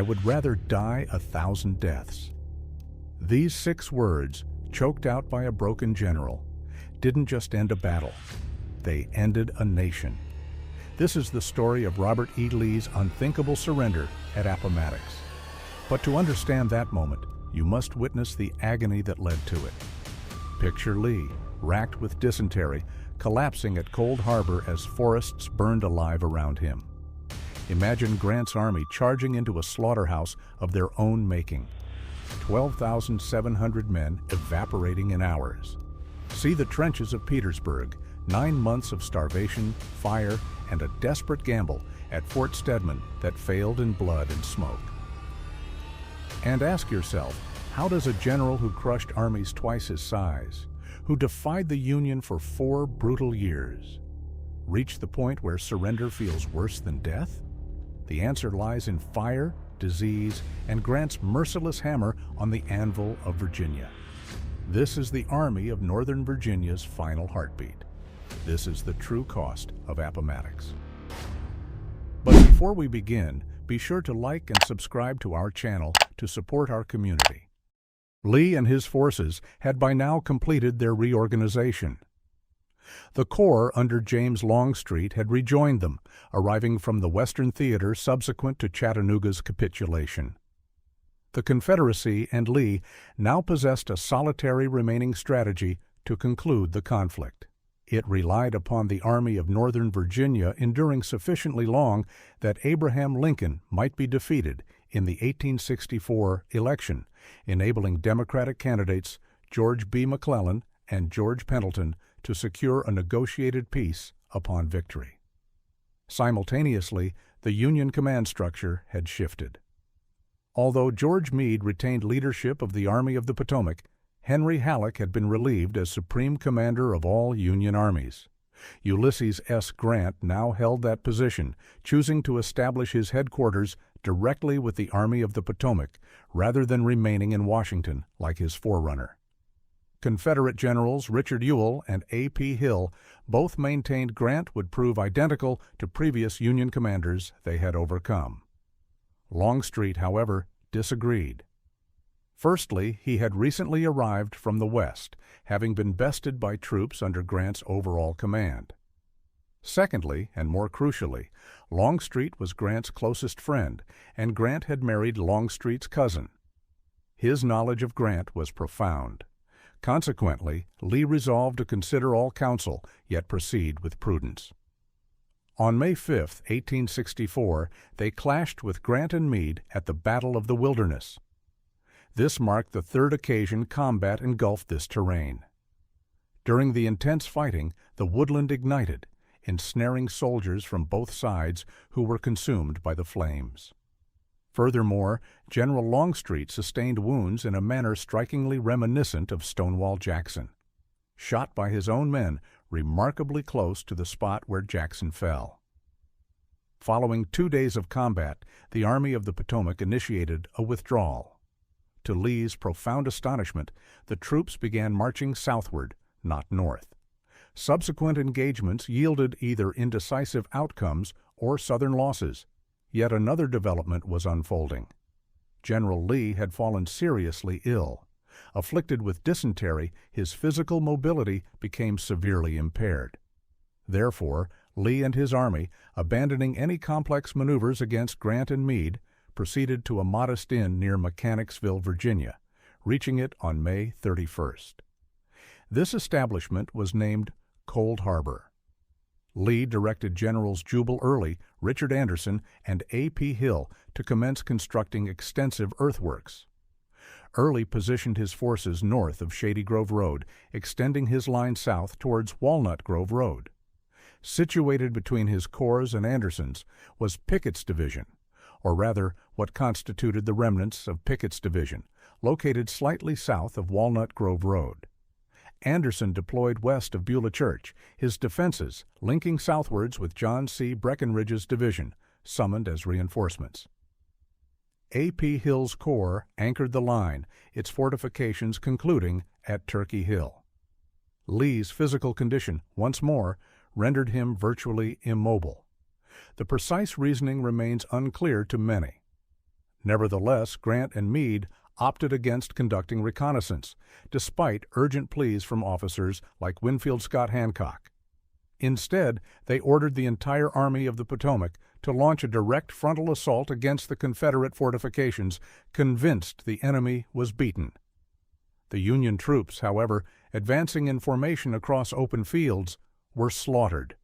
"I would rather die 1,000 deaths." These 6 words, choked out by a broken general, didn't just end a battle. They ended a nation. This is the story of Robert E. Lee's unthinkable surrender at Appomattox. But to understand that moment, you must witness the agony that led to it. Picture Lee, racked with dysentery, collapsing at Cold Harbor as forests burned alive around him. Imagine Grant's army charging into a slaughterhouse of their own making. 12,700 men evaporating in hours. See the trenches of Petersburg, 9 months of starvation, fire, and a desperate gamble at Fort Stedman that failed in blood and smoke. And ask yourself, how does a general who crushed armies twice his size, who defied the Union for 4 brutal years, reach the point where surrender feels worse than death? The answer lies in fire, disease, and Grant's merciless hammer on the anvil of Virginia. This is the Army of Northern Virginia's final heartbeat. This is the true cost of Appomattox. But before we begin, be sure to like and subscribe to our channel to support our community. Lee and his forces had by now completed their reorganization. The Corps under James Longstreet had rejoined them, arriving from the Western Theater subsequent to Chattanooga's capitulation. The Confederacy and Lee now possessed a solitary remaining strategy to conclude the conflict. It relied upon the Army of Northern Virginia enduring sufficiently long that Abraham Lincoln might be defeated in the 1864 election, enabling Democratic candidates George B. McClellan and George Pendleton to secure a negotiated peace upon victory. Simultaneously, the Union command structure had shifted. Although George Meade retained leadership of the Army of the Potomac, Henry Halleck had been relieved as supreme commander of all Union armies. Ulysses S. Grant now held that position, choosing to establish his headquarters directly with the Army of the Potomac rather than remaining in Washington like his forerunner. Confederate generals Richard Ewell and A.P. Hill both maintained Grant would prove identical to previous Union commanders they had overcome. Longstreet, however, disagreed. Firstly, he had recently arrived from the West, having been bested by troops under Grant's overall command. Secondly, and more crucially, Longstreet was Grant's closest friend, and Grant had married Longstreet's cousin. His knowledge of Grant was profound. Consequently, Lee resolved to consider all counsel, yet proceed with prudence. On May 5, 1864, they clashed with Grant and Meade at the Battle of the Wilderness. This marked the 3rd occasion combat engulfed this terrain. During the intense fighting, the woodland ignited, ensnaring soldiers from both sides who were consumed by the flames. Furthermore, General Longstreet sustained wounds in a manner strikingly reminiscent of Stonewall Jackson, shot by his own men remarkably close to the spot where Jackson fell. Following 2 days of combat, the Army of the Potomac initiated a withdrawal. To Lee's profound astonishment, the troops began marching southward, not north. Subsequent engagements yielded either indecisive outcomes or Southern losses. Yet another development was unfolding. General Lee had fallen seriously ill. Afflicted with dysentery, his physical mobility became severely impaired. Therefore, Lee and his army, abandoning any complex maneuvers against Grant and Meade, proceeded to a modest inn near Mechanicsville, Virginia, reaching it on May 31st. This establishment was named Cold Harbor. Lee directed Generals Jubal Early, Richard Anderson, and A.P. Hill to commence constructing extensive earthworks. Early positioned his forces north of Shady Grove Road, extending his line south towards Walnut Grove Road. Situated between his corps and Anderson's was Pickett's division, or rather what constituted the remnants of Pickett's division, located slightly south of Walnut Grove Road. Anderson deployed west of Beulah Church, his defenses linking southwards with John C. Breckinridge's division, summoned as reinforcements. A.P. Hill's corps anchored the line, its fortifications concluding at Turkey Hill. Lee's physical condition, once more, rendered him virtually immobile. The precise reasoning remains unclear to many. Nevertheless, Grant and Meade opted against conducting reconnaissance, despite urgent pleas from officers like Winfield Scott Hancock. Instead, they ordered the entire Army of the Potomac to launch a direct frontal assault against the Confederate fortifications, convinced the enemy was beaten. The Union troops, however, advancing in formation across open fields, were slaughtered.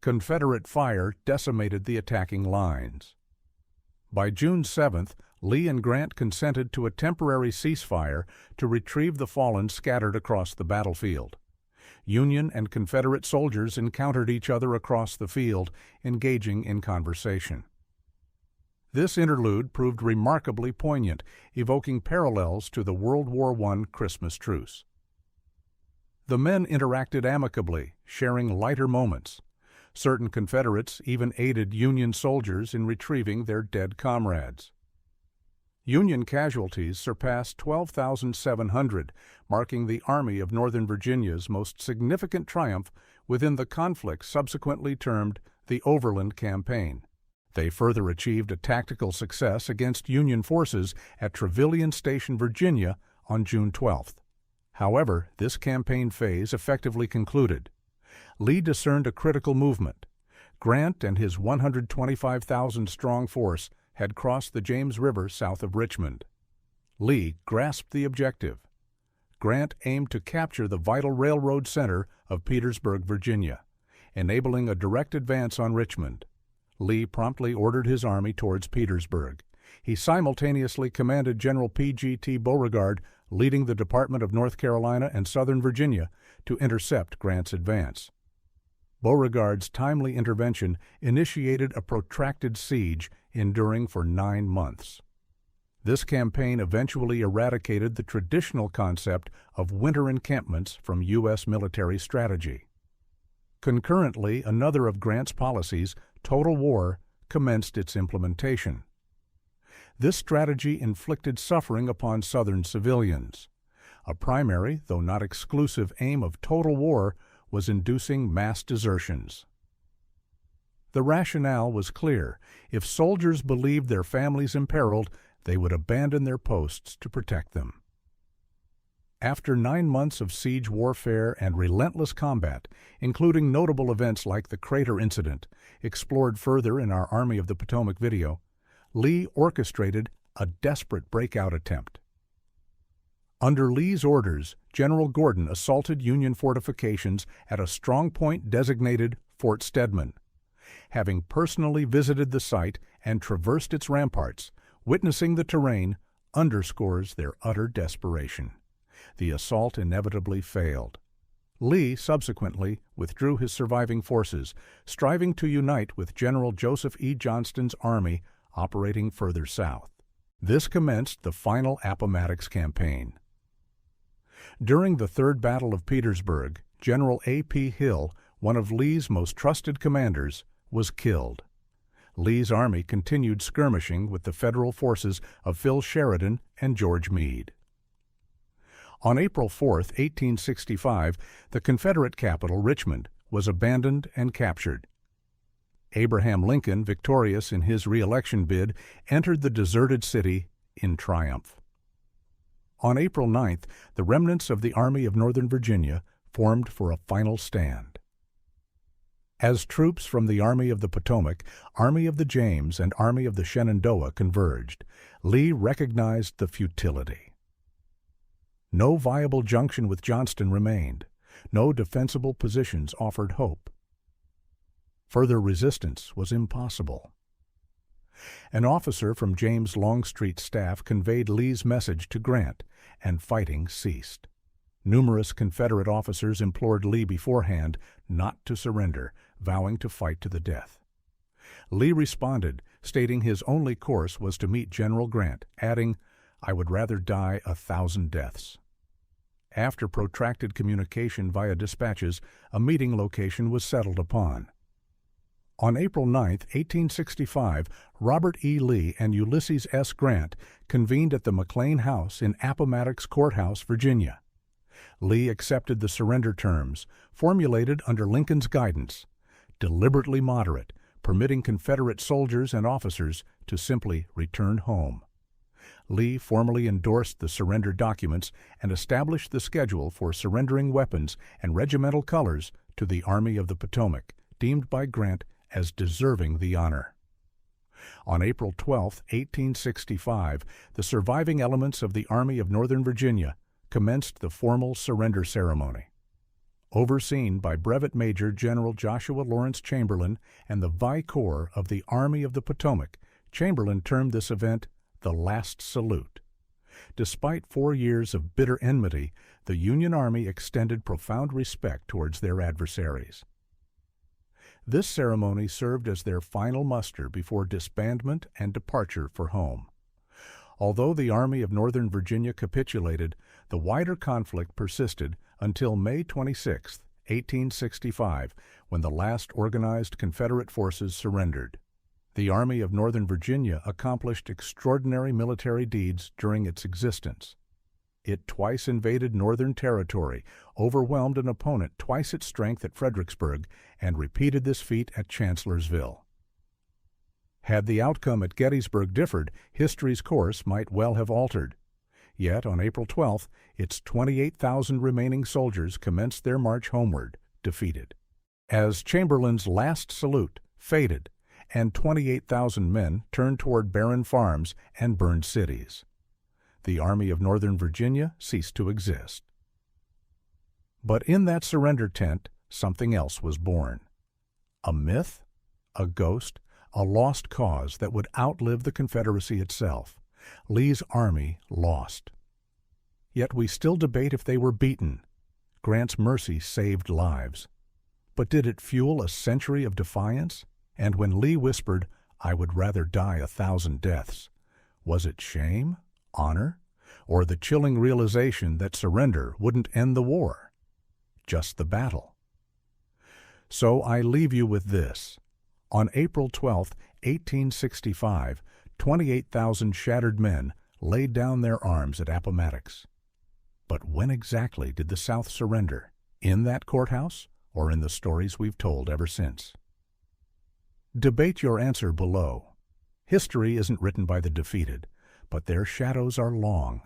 Confederate fire decimated the attacking lines. By June 7th, Lee and Grant consented to a temporary ceasefire to retrieve the fallen scattered across the battlefield. Union and Confederate soldiers encountered each other across the field, engaging in conversation. This interlude proved remarkably poignant, evoking parallels to the World War I Christmas truce. The men interacted amicably, sharing lighter moments. Certain Confederates even aided Union soldiers in retrieving their dead comrades. Union casualties surpassed 12,700, marking the Army of Northern Virginia's most significant triumph within the conflict subsequently termed the Overland Campaign. They further achieved a tactical success against Union forces at Trevilian Station, Virginia, on June 12th. However, this campaign phase effectively concluded. Lee discerned a critical movement. Grant and his 125,000-strong force had crossed the James River south of Richmond. Lee grasped the objective. Grant aimed to capture the vital railroad center of Petersburg, Virginia, enabling a direct advance on Richmond. Lee promptly ordered his army towards Petersburg. He simultaneously commanded General P.G.T. Beauregard, leading the Department of North Carolina and Southern Virginia, to intercept Grant's advance. Beauregard's timely intervention initiated a protracted siege enduring for 9 months. This campaign eventually eradicated the traditional concept of winter encampments from U.S. military strategy. Concurrently, another of Grant's policies, total war, commenced its implementation. This strategy inflicted suffering upon Southern civilians. A primary, though not exclusive, aim of total war was inducing mass desertions. The rationale was clear. If soldiers believed their families imperiled, they would abandon their posts to protect them. After 9 months of siege warfare and relentless combat, including notable events like the Crater Incident, explored further in our Army of the Potomac video, Lee orchestrated a desperate breakout attempt. Under Lee's orders, General Gordon assaulted Union fortifications at a strong point designated Fort Stedman. Having personally visited the site and traversed its ramparts, witnessing the terrain underscores their utter desperation. The assault inevitably failed. Lee subsequently withdrew his surviving forces, striving to unite with General Joseph E. Johnston's army operating further south. This commenced the final Appomattox campaign. During the Third Battle of Petersburg, General A.P. Hill, one of Lee's most trusted commanders, was killed. Lee's army continued skirmishing with the Federal forces of Phil Sheridan and George Meade. On April 4, 1865, the Confederate capital, Richmond, was abandoned and captured. Abraham Lincoln, victorious in his re-election bid, entered the deserted city in triumph. On April 9th, the remnants of the Army of Northern Virginia formed for a final stand. As troops from the Army of the Potomac, Army of the James, and Army of the Shenandoah converged, Lee recognized the futility. No viable junction with Johnston remained. No defensible positions offered hope. Further resistance was impossible. An officer from James Longstreet's staff conveyed Lee's message to Grant, and fighting ceased. Numerous Confederate officers implored Lee beforehand not to surrender, vowing to fight to the death. Lee responded, stating his only course was to meet General Grant, adding, "I would rather die 1,000 deaths." After protracted communication via dispatches, a meeting location was settled upon. On April 9, 1865, Robert E. Lee and Ulysses S. Grant convened at the McLean House in Appomattox Courthouse, Virginia. Lee accepted the surrender terms, formulated under Lincoln's guidance, deliberately moderate, permitting Confederate soldiers and officers to simply return home. Lee formally endorsed the surrender documents and established the schedule for surrendering weapons and regimental colors to the Army of the Potomac, deemed by Grant as deserving the honor. On April 12, 1865, the surviving elements of the Army of Northern Virginia commenced the formal surrender ceremony. Overseen by Brevet Major General Joshua Lawrence Chamberlain and the Vice-Corps of the Army of the Potomac, Chamberlain termed this event the last salute. Despite 4 years of bitter enmity, the Union Army extended profound respect towards their adversaries. This ceremony served as their final muster before disbandment and departure for home. Although the Army of Northern Virginia capitulated, the wider conflict persisted until May 26, 1865, when the last organized Confederate forces surrendered. The Army of Northern Virginia accomplished extraordinary military deeds during its existence. It twice invaded Northern territory, overwhelmed an opponent twice its strength at Fredericksburg, and repeated this feat at Chancellorsville. Had the outcome at Gettysburg differed, history's course might well have altered. Yet, on April 12th, its 28,000 remaining soldiers commenced their march homeward, defeated. As Chamberlain's last salute faded, and 28,000 men turned toward barren farms and burned cities, the Army of Northern Virginia ceased to exist. But in that surrender tent, something else was born. A myth, a ghost, a lost cause that would outlive the Confederacy itself. Lee's army lost. Yet we still debate if they were beaten. Grant's mercy saved lives. But did it fuel a century of defiance? And when Lee whispered, "I would rather die 1,000 deaths," was it shame, honor, or the chilling realization that surrender wouldn't end the war? Just the battle. So I leave you with this. On April 12, 1865, 28,000 shattered men laid down their arms at Appomattox. But when exactly did the South surrender? In that courthouse, or in the stories we've told ever since? Debate your answer below. History isn't written by the defeated, but their shadows are long.